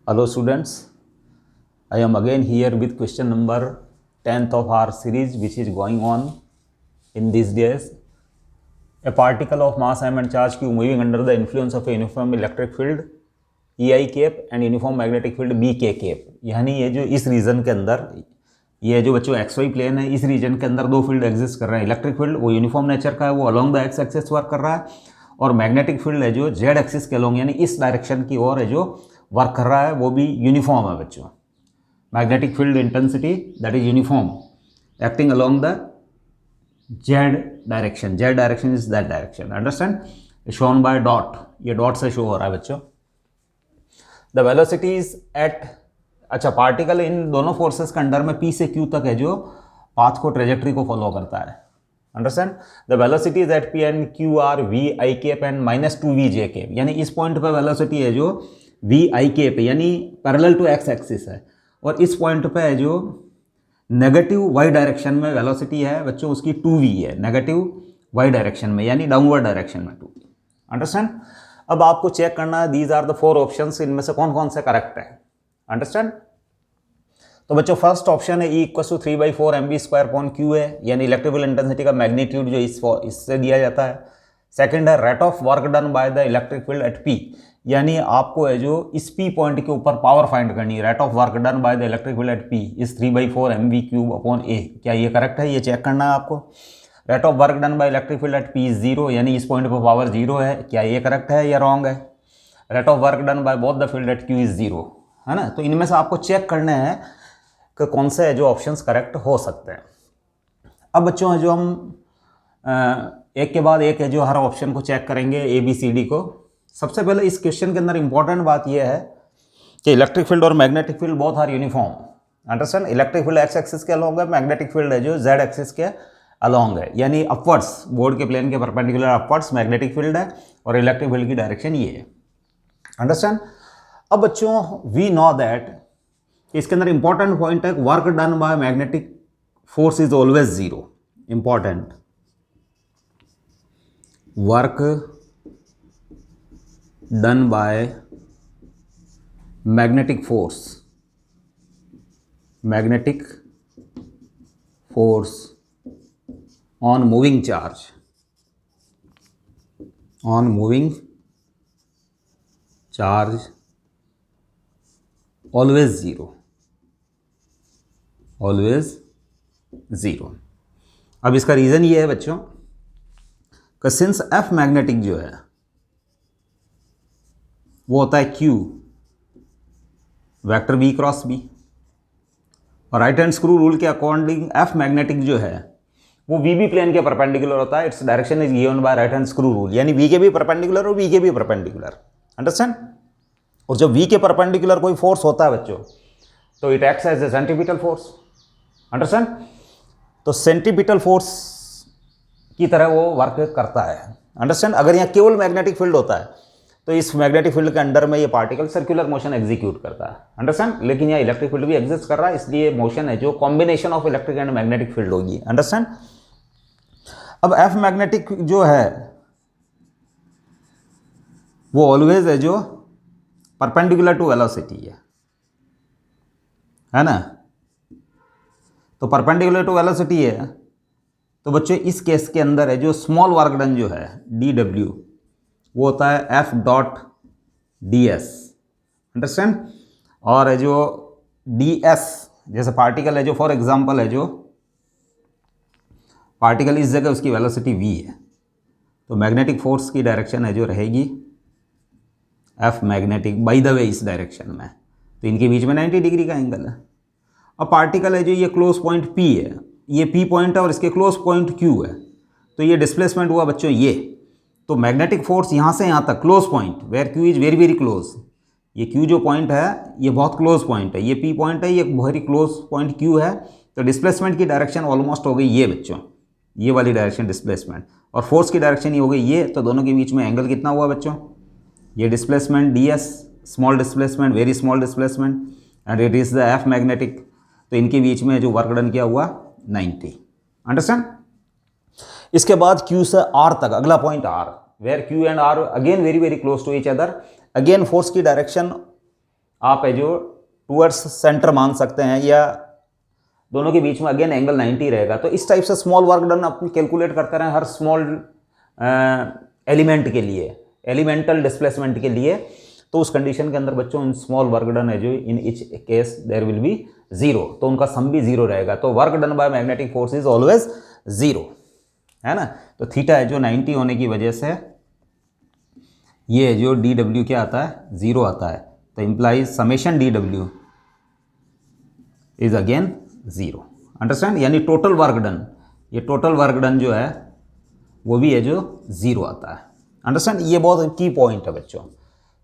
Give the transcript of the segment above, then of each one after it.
Hello students, I am again here with question number 10th of our series which is going on in these days. A particle of mass m and charge q moving under the influence of a uniform electric field EI cap and uniform magnetic field BK cap. यानी ये जो इस reason के अंदर ये जो बच्चों XY plane है, इस रीजन के अंदर दो फील्ड एग्जिस्ट कर रहे हैं. इलेक्ट्रिक फील्ड वो यूनिफॉर्म नेचर का है, वो along the x axis work कर रहा है, और मैग्नेटिक फील्ड है जो जेड एक्सिस के अलोंग यानी इस डायरेक्शन की ओर है जो वर्क कर रहा है, वो भी यूनिफॉर्म है बच्चों. Magnetic field intensity that is uniform acting along the Z direction. Z direction is that direction. Understand? Shown by dot. ये डॉट से शो हो रहा है बच्चों. द वेलोसिटीज एट, अच्छा पार्टिकल इन दोनों फोर्सेस के अंडर में P से Q तक है जो पाथ को ट्रेजेक्ट्री को फॉलो करता है. Understand? The velocities at P and Q are V I cap and -2V J cap. यानी इस पॉइंट पे वेलोसिटी है जो V I कैप यानी पैरेलल टू एक्स एक्सिस है, और इस पॉइंट पे है जो नेगेटिव y डायरेक्शन में वेलोसिटी है बच्चों उसकी 2V है, नेगेटिव y डायरेक्शन में यानी डाउनवर्ड डायरेक्शन में 2V. अंडरस्टैंड? अब आपको चेक करना है दीज आर द 4 ऑप्शंस, इनमें से कौन कौन से करेक्ट है. अंडरस्टैंड? तो बच्चों फर्स्ट ऑप्शन है E = 3/4 mv²/q है, यानी इलेक्ट्रिक फील्ड इंटेंसिटी का मैग्नीट्यूड जो इससे दिया जाता है. सेकंड है rate of work done by the electric field at P, यानी आपको है जो इस P पॉइंट के ऊपर पावर फाइंड करनी है. Rate of work done by the electric field at P is 3/4 mv³/a. क्या ये करेक्ट है? ये चेक करना है आपको. Rate of work done by electric field at P is 0, यानी इस पॉइंट पर पावर 0 है. क्या ये करेक्ट है या रॉन्ग है? Rate of work done by both the field at Q is 0, है ना. तो इनमें से आपको चेक करना है कि कौन से है जो ऑप्शंस करेक्ट हो सकते हैं. अब बच्चों है जो हम एक के बाद एक है जो हर ऑप्शन को चेक करेंगे ABCD को. सबसे पहले इस क्वेश्चन के अंदर इंपॉर्टेंट बात यह है कि इलेक्ट्रिक फील्ड और magnetic field both are uniform. Understand? Electric field X axis के अलोंग है, मैग्नेटिक फील्ड है जो जेड एक्सिस के अलोंग है, यानी अपवर्ड्स, बोर्ड के प्लेन के परपेंडिकुलर अपवर्ड्स मैग्नेटिक फील्ड है, और इलेक्ट्रिक फील्ड की डायरेक्शन ये है. अंडरस्टैंड? अब बच्चों वी नो दैट इसके अंदर इंपॉर्टेंट पॉइंट है work done by magnetic force is always 0. Important, work done by magnetic force on moving charge always zero. अब इसका रीज़न ये है बच्चों कि सिंस F मैग्नेटिक जो है वो होता है Q vector V cross B, और राइट हैंड स्क्रू रूल के अकॉर्डिंग F मैग्नेटिक जो है वो VB प्लेन के परपेंडिकुलर होता है. Its direction is given by right hand screw rule, यानी V के भी परपेंडिकुलर और B के भी परपेंडिकुलर. अंडरस्टैंड? और जब V के परपेंडिकुलर कोई फोर्स होता है बच्चों तो it acts as a centripetal force. Understand? तो सेंट्रीपिटल फोर्स की तरह वो वर्क करता है. अंडरस्टैंड? अगर यहाँ केवल मैग्नेटिक फील्ड होता है तो इस मैग्नेटिक फील्ड के अंडर में ये पार्टिकल सर्कुलर मोशन एग्जीक्यूट करता है. अंडरस्टैंड? लेकिन यहाँ इलेक्ट्रिक फील्ड भी एग्जिस्ट कर रहा है, इसलिए मोशन है जो combination of electric and magnetic field होगी. अंडरस्टैंड? अब F मैग्नेटिक जो है वो ऑलवेज है जो परपेंडिकुलर टू वेलोसिटी है ना. तो परपेंडिकुलर टू वेलोसिटी है तो बच्चों इस केस के अंदर है जो स्मॉल वर्क डन जो है DW वो होता है F.ds. अंडरस्टैंड? और है जो DS जैसे पार्टिकल है जो फॉर एग्जांपल है जो पार्टिकल इस जगह उसकी वेलोसिटी V है, तो मैग्नेटिक फोर्स की डायरेक्शन है जो रहेगी F magnetic by the way इस डायरेक्शन में, तो इनके बीच में 90 डिग्री का एंगल है. अब पार्टिकल है जो ये क्लोज पॉइंट P है, ये P पॉइंट है और इसके क्लोज पॉइंट Q है, तो ये डिस्प्लेसमेंट हुआ बच्चों ये. तो मैग्नेटिक फोर्स यहाँ से यहाँ तक close point where Q is very very close, ये Q जो पॉइंट है ये बहुत क्लोज पॉइंट है, ये P पॉइंट है, ये वेरी क्लोज पॉइंट Q है, तो डिस्प्लेसमेंट की डायरेक्शन ऑलमोस्ट हो गई ये बच्चों, ये वाली डायरेक्शन डिस्प्लेसमेंट, और फोर्स की डायरेक्शन ये हो गई ये. तो दोनों के बीच में एंगल कितना हुआ बच्चों? ये displacement DS, small displacement, very small displacement, and it is the F magnetic. तो इनके बीच में जो वर्क डन किया हुआ 90. अंडरस्टैंड? इसके बाद Q से R तक अगला point R, where Q and R again very very close to each other. Again force की डायरेक्शन आप है जो टूवर्ड्स सेंटर मान सकते हैं, या दोनों के बीच में अगेन एंगल 90 रहेगा। तो इस टाइप से स्मॉल वर्क डन अपनी कैलकुलेट करते रहें हर स्मॉल एलिमेंट के लिए, एलिमेंटल डिस्प्लेसमेंट के लिए। तो उस कंडीशन के अंदर बच्चों इन स्मॉल वर्क डन है जो in each case there will be zero, तो उनका सम भी जीरो रहेगा। तो work done by magnetic force is always zero, है ना। तो थीटा है जो 90 होने की वजह से ये जो डी डब्ल्यू क्या आता है, जीरो आता है। तो implies summation D W is again zero, understand. यानी टोटल वर्क डन, ये टोटल वर्क डन जो है वो भी है जो जीरो आता है, अंडरस्टैंड। ये बहुत की पॉइंट है बच्चों।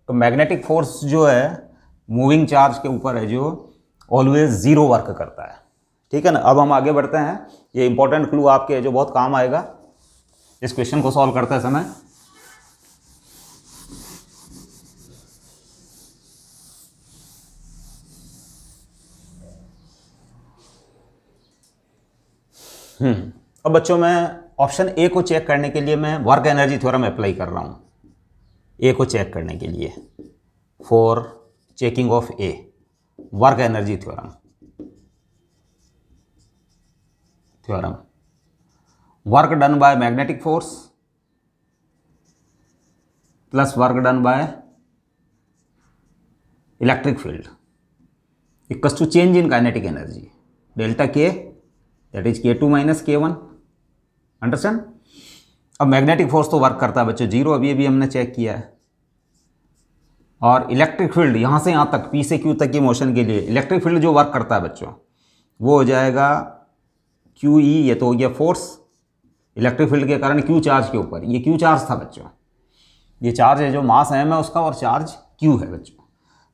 तो मैग्नेटिक फोर्स जो है मूविंग चार्ज के ऊपर है जो ऑलवेज जीरो वर्क करता है, ठीक है ना। अब हम आगे बढ़ते हैं, ये इंपॉर्टेंट क्लू आपके जो बहुत काम आएगा इस क्वेश्चन को सॉल्व करते समय। अब बच्चों मैं ऑप्शन ए को चेक करने के लिए मैं वर्क एनर्जी थ्योरम अप्लाई कर रहा हूं, ए को चेक करने के लिए, for checking of a, work energy theorem, work done by magnetic force plus work done by electric field equals to change in kinetic energy delta K, that is K2 minus K1, understand. अब magnetic force तो work करता है बच्चों zero, अभी हमने check किया है। और इलेक्ट्रिक फील्ड यहाँ से यहाँ तक, P से Q तक की मोशन के लिए इलेक्ट्रिक फील्ड जो वर्क करता है बच्चों वो हो जाएगा QE, ये तो हो गया फोर्स इलेक्ट्रिक फील्ड के कारण Q चार्ज के ऊपर, ये Q चार्ज था बच्चों, ये चार्ज है जो मास m है उसका और चार्ज Q है बच्चों।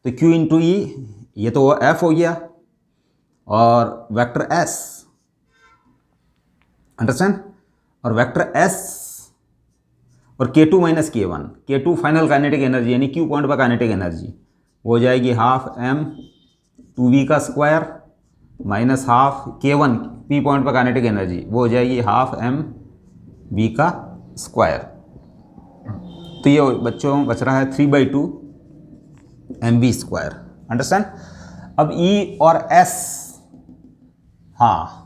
तो Q इंटू E, ये तो F हो गया, और वेक्टर S, अंडरस्टैंड, और वेक्टर S और K2 minus K1, K2 final kinetic energy यानी Q पॉइंट पर काइनेटिक एनर्जी वो हो जाएगी हाफ m 2v का square minus half K1 P point पर काइनेटिक एनर्जी वो हो जाएगी हाफ m v का स्क्वायर। तो ये बच्चों बच रहा है 3/2 mv स्क्वायर, अंडरस्टैंड। अब E और S, हाँ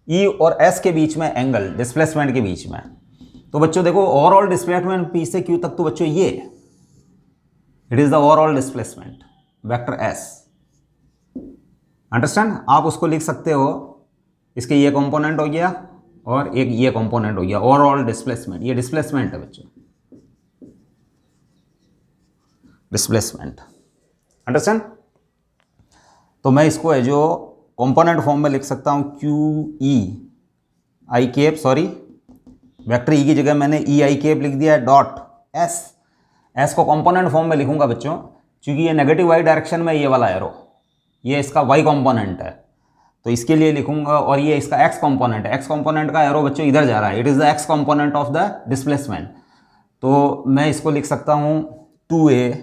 E और S के बीच में एंगल डिस्प्लेसमेंट के बीच में, तो बच्चों देखो ओवरऑल डिस्प्लेसमेंट P से Q तक, तो बच्चों ये it is the overall displacement vector S, understand. आप उसको लिख सकते हो, इसके ये कंपोनेंट हो गया और एक ये कंपोनेंट हो गया ओवरऑल डिस्प्लेसमेंट, ये डिस्प्लेसमेंट है बच्चों, डिस्प्लेसमेंट, अंडरस्टैंड। तो मैं इसको है जो कंपोनेंट फॉर्म में लिख सकता हूं QE आई केप, सॉरी वेक्टर E की जगह मैंने E आई केप लिख दिया है, डॉट S को कंपोनेंट फॉर्म में लिखूंगा बच्चों, क्योंकि ये नेगेटिव वाई डायरेक्शन में ये वाला एरो, ये इसका y कंपोनेंट है, तो इसके लिए लिखूंगा, और ये इसका x कंपोनेंट है, x कंपोनेंट का एरो बच्चों इधर जा रहा है, it is the x component of the displacement. तो मैं इसको लिख सकता हूं 2a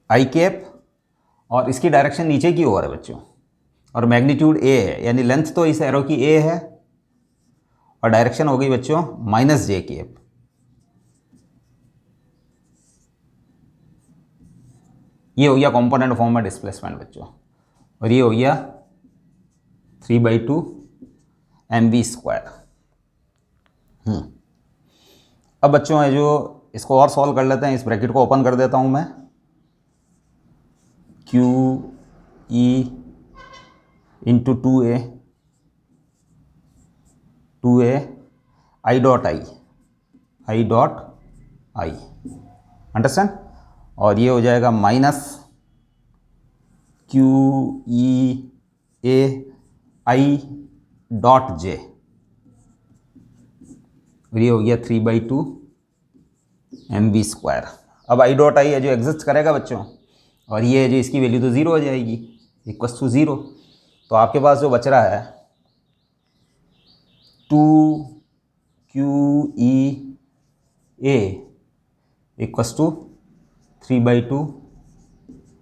आई केप, और इसकी डायरेक्शन नीचे की ओर है बच्चों, और मैग्नीट्यूड a है, यानी लेंथ तो इस एरो की a है, और डायरेक्शन हो गई बच्चों माइनस j केप। ये हो गया कंपोनेंट फॉर्म में डिस्प्लेसमेंट बच्चों, और ये हो गया 3/2 mv स्क्वायर। अब बच्चों है जो इसको और सॉल्व कर लेते हैं, इस ब्रैकेट को ओपन कर देता हूं मैं, QE into 2a I dot I, understand. और ये हो जाएगा minus QEA I dot J, और ये हो गया 3/2 mv स्क्वायर। अब I डॉट I है जो एग्जिस्ट करेगा बच्चों, और ये जो इसकी वैल्यू तो ज़ीरो हो जाएगी, इक्वल्स टू ज़ीरो। तो आपके पास जो बच रहा है 2QEA equals to 3/2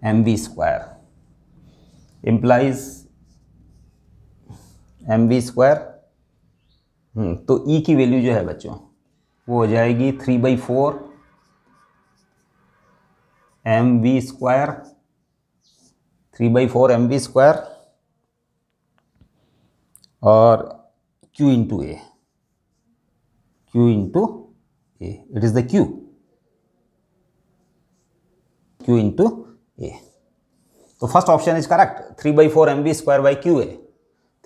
mv square, implies mv square. तो E की वैल्यू जो है बच्चों वो हो जाएगी 3/4 M V square 3/4 M V square और Q into A, Q into A, it is the Q into A. तो first option is correct, 3/4 M V square by Q A,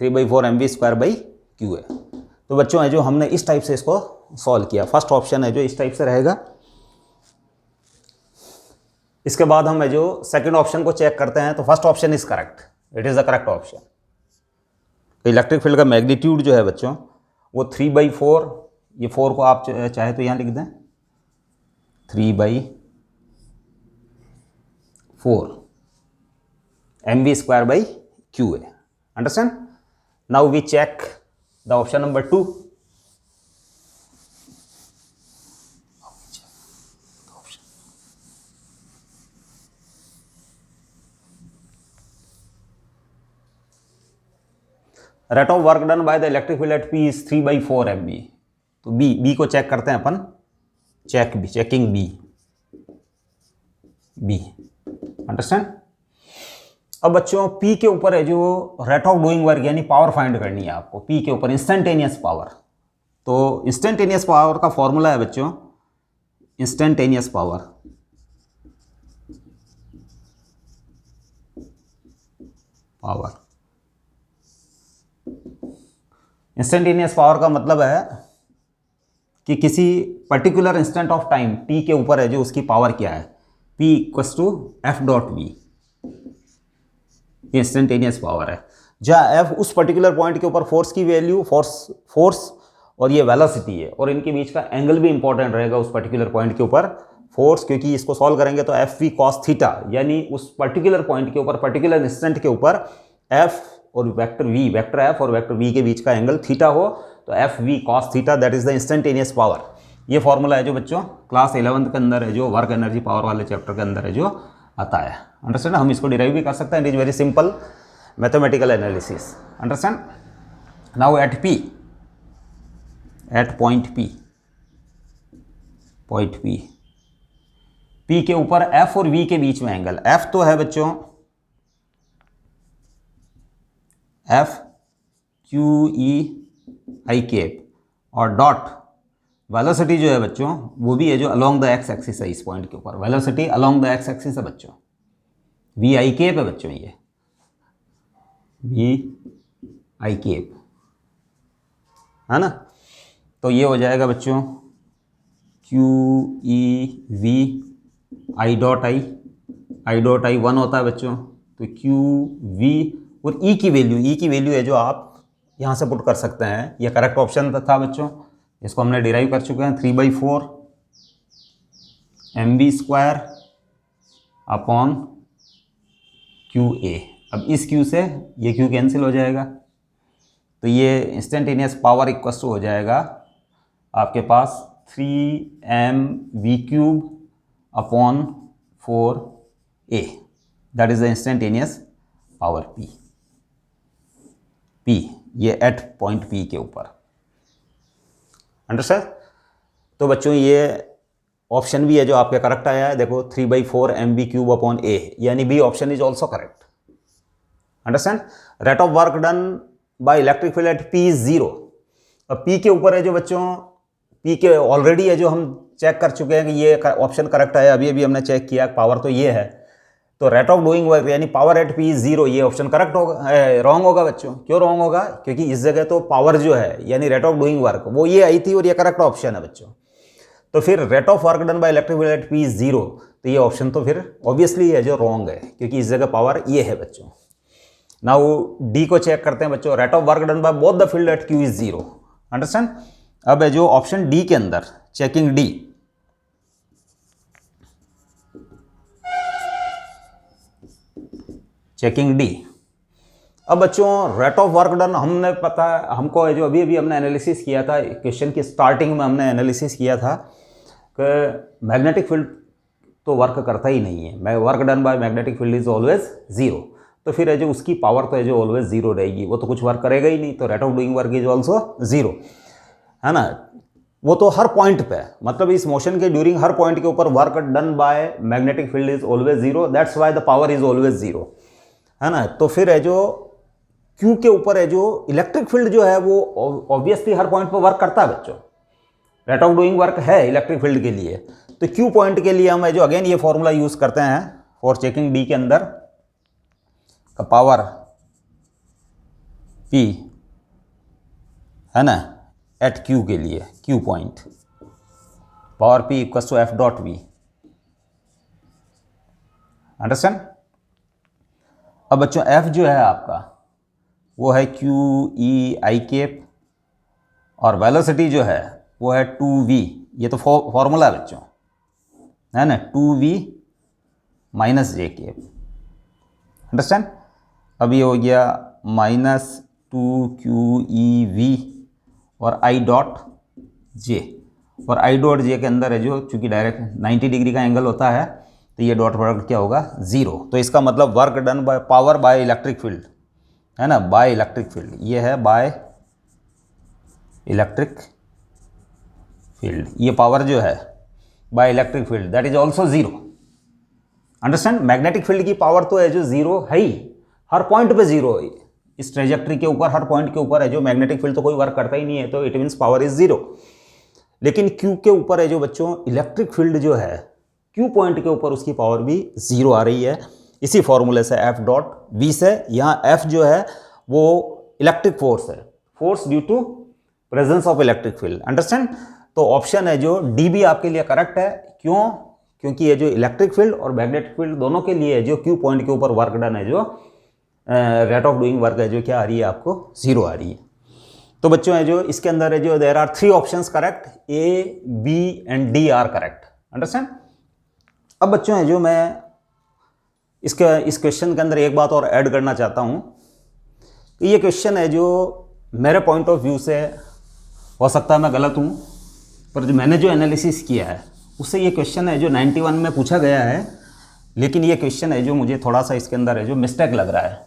3/4 M V square by Q A. तो बच्चों है जो हमने इस type से इसको सॉल्व किया, फर्स्ट ऑप्शन है जो इस टाइप से रहेगा। इसके बाद हम है जो सेकंड ऑप्शन को चेक करते हैं, तो first option is correct, it is the correct option. Electric field का मैग्नीट्यूड जो है बच्चों वो 3/4, ये 4 को आप चाहे तो यहाँ लिख दें 3/4 M V square by Q A. Understand? Now we check the option number 2। Rate of work done by the electric field at P is 3/4 M V. तो बी को चेक करते हैं अपन, चेकिंग बी। अंडरस्टैंड? अब बच्चों पी के ऊपर है जो रेट ऑफ डूइंग वर्क यानी पावर फाइंड करनी है आपको, पी के ऊपर इंस्टेंटेनियस पावर। तो इंस्टेंटेनियस पावर का फॉर्मूला है बच्चों, इंस्टेंटेनियस पावर इंस्टेंटेनियस पावर का मतलब है कि किसी particular instant of time T के ऊपर है जो उसकी पावर क्या है, P equals to F dot V, instantaneous power है, जहाँ एफ उस पर्टिकुलर पॉइंट के ऊपर फोर्स की वैल्यू, फोर्स और ये वेलोसिटी है, और इनके बीच का एंगल भी इंपॉर्टेंट रहेगा उस पर्टिकुलर पॉइंट के ऊपर फोर्स, क्योंकि इसको सॉल्व करेंगे तो एफ वी कॉस थीटा, यानी उस पर्टिकुलर पॉइंट के ऊपर पर्टिकुलर इंस्टेंट के ऊपर एफ और वेक्टर वी, वेक्टर एफ और वेक्टर वी के बीच का एंगल थीटा हो, तो F V cos theta that is the instantaneous power. ये फॉर्मूला है जो बच्चों क्लास 11th के अंदर है जो वर्क एनर्जी पावर वाले चैप्टर के अंदर है जो आता है। अंडरस्टैंड? हम इसको डिराइव भी कर सकते हैं, it is very simple mathematical analysis. Understand? Now at P, at point P के ऊपर एफ और वी के बीच में एंगल, एफ तो है बच्चों एफ क्यू ई आई केप, और डॉट वेलोसिटी जो है बच्चों वो भी है जो अलोंग द एक्स एक्सिस है, इस पॉइंट के ऊपर velocity along the x axis है बच्चों, वी आई केप है बच्चों, ये वी आई केप है ना। तो ये हो जाएगा बच्चों Q E V I dot I 1 होता है बच्चों, तो क्यू वी और ई की वैल्यू है जो आप यहाँ से पुट कर सकते हैं, ये करेक्ट ऑप्शन था बच्चों, इसको हमने डिराइव कर चुके हैं, 3/4 M V square upon Q A. अब इस क्यू से ये क्यू कैंसिल हो जाएगा, तो ये इंस्टेंटेनियस पावर इक्वल टू हो जाएगा आपके पास 3mv³ upon 4a, that is the instantaneous power P, ये एट पॉइंट P के ऊपर। अंडरस्टैंड? तो बच्चों ये ऑप्शन भी है जो आपके करेक्ट आया है, देखो 3/4 mv³ अपॉन a, यानी B option is also correct. Understand? Rate of work done by electric field at P is 0। अब P के ऊपर है जो बच्चों, P के ऑलरेडी है जो हम चेक कर चुके हैं कि ये ऑप्शन करेक्ट है, अभी हमने चेक किया, पावर तो ये है, तो रेट ऑफ डूइंग वर्क यानी पावर एट P इज 0, ये ऑप्शन करेक्ट होगा, रॉन्ग होगा बच्चों। क्यों रॉन्ग होगा? क्योंकि इस जगह तो पावर जो है यानी रेट ऑफ डूइंग वर्क वो ये आई थी और ये करेक्ट ऑप्शन है बच्चों। तो फिर rate of work done by electric field at P is 0, तो ये ऑप्शन तो फिर ऑब्वियसली है जो रॉन्ग है, क्योंकि इस जगह पावर ये है बच्चों। नाउ डी को चेक करते हैं बच्चों, rate of work done by both the field at Q is 0। Understand? अब है जो ऑप्शन डी के अंदर चेकिंग डी। अब बच्चों रेट ऑफ वर्क डन हमने पता हमको है जो अभी हमने एनालिसिस किया था, क्वेश्चन की स्टार्टिंग में हमने एनालिसिस किया था कि मैग्नेटिक फील्ड तो वर्क करता ही नहीं है, work done by magnetic field is always 0, तो फिर है जो उसकी पावर तो है जो ऑलवेज 0 रहेगी, वो तो कुछ वर्क करेगा ही नहीं, तो rate of doing work is also 0, है ना। वो तो हर पॉइंट पे, मतलब इस मोशन के ड्यूरिंग हर पॉइंट के ऊपर work done by magnetic field is always zero, that's why the power is always zero, है ना। तो फिर है जो Q के ऊपर है जो इलेक्ट्रिक फील्ड जो है वो ऑब्वियसली हर पॉइंट पर वर्क करता है बच्चों, रेट ऑफ डूइंग वर्क है इलेक्ट्रिक फील्ड के लिए। तो Q पॉइंट के लिए हम है जो अगेन ये फॉर्मूला यूज करते हैं फॉर चेकिंग D के अंदर का पावर P, है ना, एट Q के लिए, Q point power P equals to F dot V, understand. अब बच्चों F जो है आपका वो है QE I कैप और वेलोसिटी जो है वो है 2V, ये तो फॉर्मूला है बच्चों, है ना, 2V minus J cap, understand. अब ये हो गया माइनस 2QEV और I डॉट J, और I डॉट J के अंदर है जो चूंकि डायरेक्ट 90 डिग्री का एंगल होता है तो ये डॉट प्रोडक्ट क्या होगा, जीरो। तो इसका मतलब work done by power bye electric field, है ना, बाय इलेक्ट्रिक फील्ड, ये है बाय इलेक्ट्रिक फील्ड, ये पावर जो है bye electric field that is also zero, understand. Magnetic field की पावर तो है जो जीरो है ही, हर पॉइंट पे जीरो है, इस ट्रेजेक्ट्री के ऊपर हर पॉइंट के ऊपर है जो मैग्नेटिक फील्ड तो कोई वर्क करता ही नहीं है, तो it means power is zero. लेकिन Q के ऊपर है जो बच्चों इलेक्ट्रिक फील्ड जो है Q पॉइंट के ऊपर उसकी पावर भी जीरो आ रही है, इसी फॉर्मूले से F डॉट V से। यहाँ F जो है वो इलेक्ट्रिक फोर्स है, force due to presence of electric field, understand. तो ऑप्शन है जो डी भी आपके लिए करेक्ट है, क्यों, क्योंकि ये जो इलेक्ट्रिक फील्ड और मैग्नेटिक फील्ड दोनों के लिए जो Q पॉइंट के ऊपर वर्क डन है जो रेट ऑफ डूइंग वर्क है जो क्या आ रही है आपको, जीरो आ रही है। तो बच्चों है जो इसके अंदर है जो there are 3 options correct, A, B and D are correct, understand. अब बच्चों है जो मैं इस क्वेश्चन के अंदर एक बात और ऐड करना चाहता हूँ कि ये क्वेश्चन है जो मेरे पॉइंट ऑफ व्यू से हो सकता है मैं गलत हूँ, पर जो मैंने जो एनालिसिस किया है उससे ये क्वेश्चन है जो 91 में पूछा गया है, लेकिन ये क्वेश्चन है जो मुझे थोड़ा सा इसके अंदर है जो मिस्टेक लग रहा है,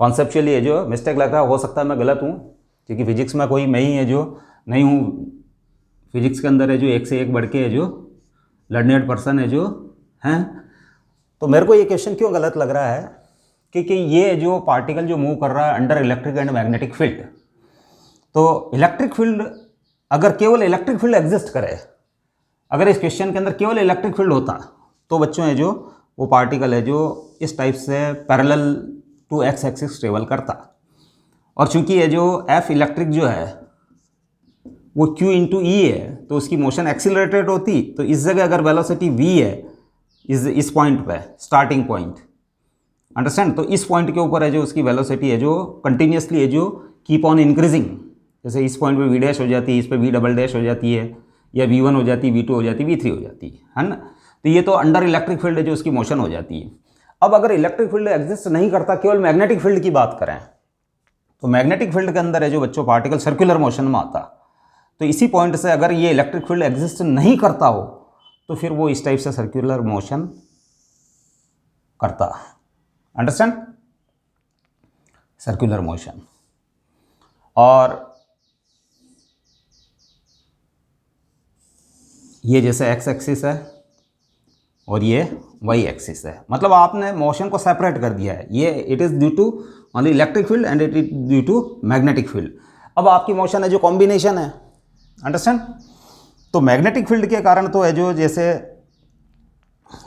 कॉन्सेप्चुअली है जो मिस्टेक लग रहा है। हो सकता है मैं गलत हूँ क्योंकि फिजिक्स में कोई मैं ही है जो नहीं हूँ, फिजिक्स के अंदर है जो एक से एक बढ़ के है जो लर्नेड पर्सन है जो हैं। तो मेरे को ये क्वेश्चन क्यों गलत लग रहा है, क्योंकि ये जो पार्टिकल जो मूव कर रहा है under electric and magnetic field, तो इलेक्ट्रिक फील्ड अगर केवल इलेक्ट्रिक फील्ड एग्जिस्ट करे, अगर इस क्वेश्चन के अंदर केवल इलेक्ट्रिक फील्ड होता तो बच्चों है जो वो पार्टिकल है जो इस टाइप से parallel to X axis travel करता, और चूंकि ये जो F इलेक्ट्रिक जो है वो Q इंटू E है तो उसकी मोशन एक्सीलरेटेड होती, तो इस जगह अगर वेलोसिटी V है इस पॉइंट पे स्टार्टिंग पॉइंट, अंडरस्टैंड। तो इस पॉइंट के ऊपर है जो उसकी वेलोसिटी है जो कंटिन्यूसली है जो कीप ऑन इंक्रीजिंग, जैसे इस पॉइंट पे V डैश हो जाती है, इस पे V डबल डैश हो जाती है, या V1 हो जाती है, V2 हो जाती है, V3 हो जाती है ना। तो ये तो अंडर इलेक्ट्रिक फील्ड है जो उसकी मोशन हो जाती है। अब अगर इलेक्ट्रिक फील्ड एग्जिस्ट नहीं करता, केवल मैग्नेटिक फील्ड की बात करें, तो मैग्नेटिक फील्ड के अंदर है जो बच्चों पार्टिकल सर्कुलर मोशन में आता, तो इसी पॉइंट से अगर ये इलेक्ट्रिक फील्ड एग्जिस्ट नहीं करता हो तो फिर वो इस टाइप से सर्कुलर मोशन करता, अंडरस्टैंड, सर्कुलर मोशन। और ये जैसे एक्स एक्सिस है और ये वाई एक्सिस है, मतलब आपने मोशन को सेपरेट कर दिया है, ये it is due to only electric field and it is due to magnetic field. अब आपकी मोशन है जो कॉम्बिनेशन है, अंडरस्टैंड। तो मैग्नेटिक फील्ड के कारण तो है जो जैसे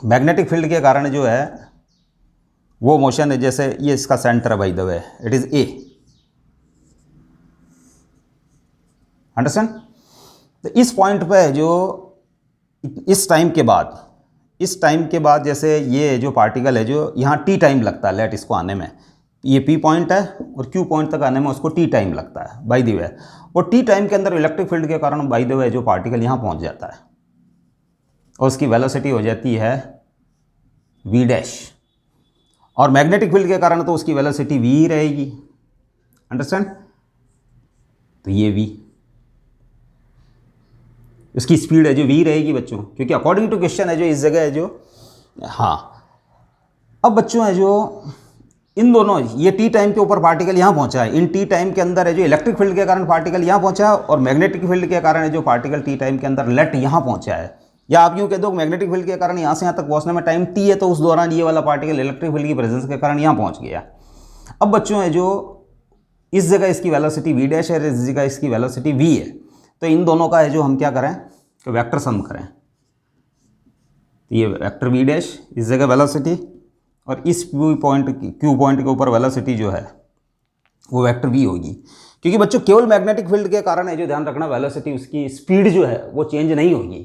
मैग्नेटिक फील्ड के कारण जो है वो मोशन है, जैसे ये इसका सेंटर है by the way, it is a, understand. तो इस पॉइंट पे जो इस टाइम के बाद जैसे ये जो पार्टिकल है जो यहाँ टी टाइम लगता है लेट इसको आने में, ये पी पॉइंट है और क्यू पॉइंट तक आने में उसको टी टाइम लगता है बाय द वे, और टी टाइम के अंदर इलेक्ट्रिक फील्ड के कारण बाय द वे जो पार्टिकल यहाँ पहुँच जाता है और उसकी वेलोसिटी हो जाती है वी डैश, और मैग्नेटिक फील्ड के कारण तो उसकी वेलोसिटी वी ही रहेगी, अंडरस्टैंड। तो ये वी, उसकी स्पीड है जो वी रहेगी बच्चों, क्योंकि अकॉर्डिंग टू क्वेश्चन है जो इस जगह है जो, हाँ। अब बच्चों है जो इन दोनों, ये टी टाइम के ऊपर पार्टिकल यहाँ पहुँचा है, इन टी टाइम के अंदर है जो इलेक्ट्रिक फील्ड के कारण पार्टिकल यहाँ पहुँचा है, और मैग्नेटिक फील्ड के कारण है जो पार्टिकल टी टाइम के अंदर लेट यहाँ पहुँचा है। या आप यूँ कह दो मैग्नेटिक फील्ड के कारण यहाँ से यहाँ तक पहुँचने में टाइम टी है, तो उस दौरान ये वाला पार्टिकल इलेक्ट्रिक फील्ड की प्रेजेंस के कारण यहाँ पहुँच गया। अब बच्चों है जो इस जगह इसकी वेलोसिटी v डैश है, इस जगह इसकी वेलोसिटी v है, तो इन दोनों का है जो हम क्या करें कि वेक्टर सम करें। तो ये वेक्टर v डैश, इस जगह वेलोसिटी, और इस क्यू पॉइंट के ऊपर वेलोसिटी जो है वो वेक्टर v होगी। क्योंकि बच्चों केवल मैग्नेटिक फील्ड के कारण है जो ध्यान रखना, वेलोसिटी उसकी स्पीड जो है वो चेंज नहीं होगी।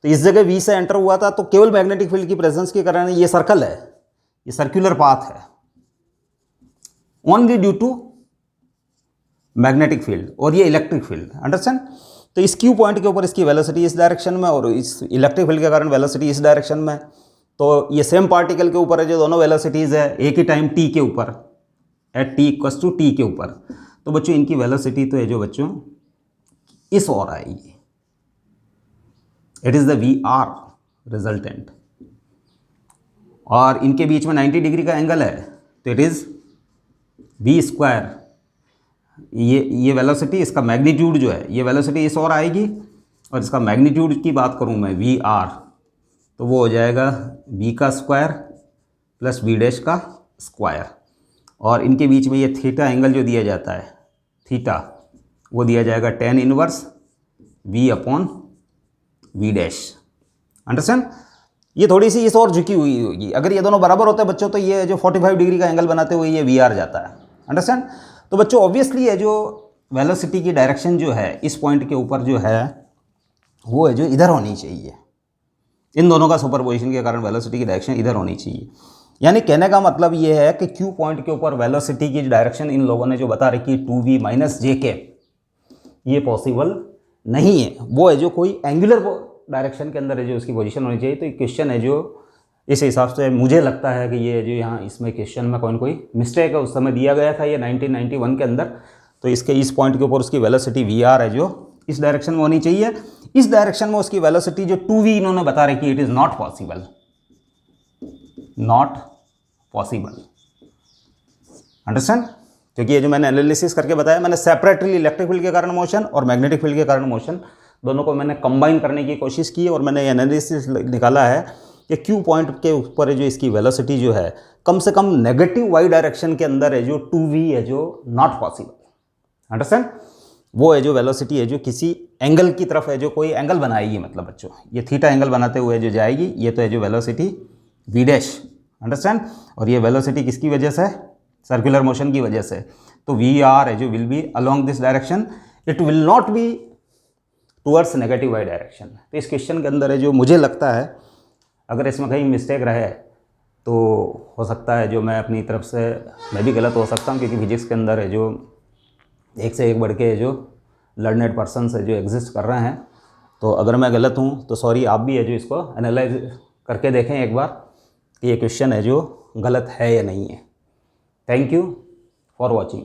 तो इस जगह v से एंटर हुआ था, तो केवल मैग्नेटिक फील्ड की प्रेजेंस के कारण ये सर्कल है, ये सर्कुलर पाथ है, only due to magnetic field और ये इलेक्ट्रिक फील्ड। अंडरस्टैंड? तो इस क्यू पॉइंट के ऊपर इसकी वेलोसिटी इस डायरेक्शन में, और इस इलेक्ट्रिक फील्ड के कारण वेलोसिटी इस डायरेक्शन में। तो ये सेम पार्टिकल के ऊपर है जो दोनों वेलोसिटीज़ है एक ही टाइम टी के ऊपर, at T equals to T के ऊपर। तो बच्चों इनकी वेलोसिटी तो है जो बच्चों इस ओर आएगी, it is the V R resultant, और इनके बीच में 90 डिग्री का एंगल है, तो इट इज़ वी स्क्वायर। ये वेलोसिटी, इसका मैग्नीट्यूड जो है, ये वेलोसिटी इस ओर आएगी, और इसका मैग्नीट्यूड की बात करूँ मैं वी आर, तो वो हो जाएगा v का स्क्वायर प्लस v डैश का स्क्वायर, और इनके बीच में ये थीटा एंगल जो दिया जाता है, थीटा, वो दिया जाएगा tan inverse v upon v dash. Understand? ये थोड़ी सी इस ओर झुकी हुई होगी। अगर ये दोनों बराबर होते हैं बच्चों, तो ये जो 45 डिग्री का एंगल बनाते हुए ये वी आर जाता है। अंडरस्टैंड? तो बच्चों ऑब्वियसली है जो वेलोसिटी की डायरेक्शन जो है इस पॉइंट के ऊपर जो है वो है जो इधर होनी चाहिए। इन दोनों का सुपरपोजिशन के कारण वेलोसिटी की डायरेक्शन इधर होनी चाहिए। यानी कहने का मतलब ये है कि क्यू पॉइंट के ऊपर वेलोसिटी की डायरेक्शन इन लोगों ने जो बता रखी है 2v माइनस जे के, ये पॉसिबल नहीं है। वो है जो कोई एंगुलर डायरेक्शन के अंदर है जो उसकी पोजीशन होनी चाहिए। तो ये क्वेश्चन है जो इस हिसाब से मुझे लगता है कि ये जो यहाँ इसमें क्वेश्चन में कोई मिस्टेक है, उस समय दिया गया था ये 1991 के अंदर। तो इसके इस पॉइंट के ऊपर उसकी वेलोसिटी वी आर है जो इस डायरेक्शन में होनी चाहिए। इस डायरेक्शन में उसकी वेलोसिटी जो 2v इन्होंने बता रखी, it is not possible, not possible. Understand? क्योंकि ये जो मैंने एनालिसिस करके बताया, मैंने सेपरेटली इलेक्ट्रिक फील्ड के कारण मोशन और मैग्नेटिक फील्ड के कारण मोशन दोनों को मैंने कंबाइन करने की कोशिश की, और मैंने एनालिसिस निकाला है कि क्यू पॉइंट के ऊपर जो इसकी वेलोसिटी जो है कम से कम नेगेटिव वाई डायरेक्शन के अंदर है जो 2v है जो नॉट पॉसिबल। अंडरस्टैंड? वो है जो वेलोसिटी है जो किसी एंगल की तरफ है जो कोई एंगल बनाएगी, मतलब बच्चों ये थीटा एंगल बनाते हुए जो जाएगी, ये तो है जो वेलोसिटी वी डैश। अंडरस्टैंड? और ये वेलोसिटी किसकी वजह से? सर्कुलर मोशन की वजह से। तो वी आर है जो will be along this direction, it will not be towards negative Y direction. तो इस क्वेश्चन के अंदर है जो मुझे लगता है अगर इसमें कहीं मिस्टेक रहे तो हो सकता है जो मैं अपनी तरफ से मैं भी गलत हो सकता हूँ, क्योंकि फिजिक्स के अंदर है जो एक से एक बढ़ के जो लर्नेड पर्सन्स है जो एग्जिस्ट कर रहे हैं। तो अगर मैं गलत हूँ तो सॉरी, आप भी है जो इसको एनालाइज करके देखें एक बार कि ये क्वेश्चन है जो गलत है या नहीं है। Thank you for watching.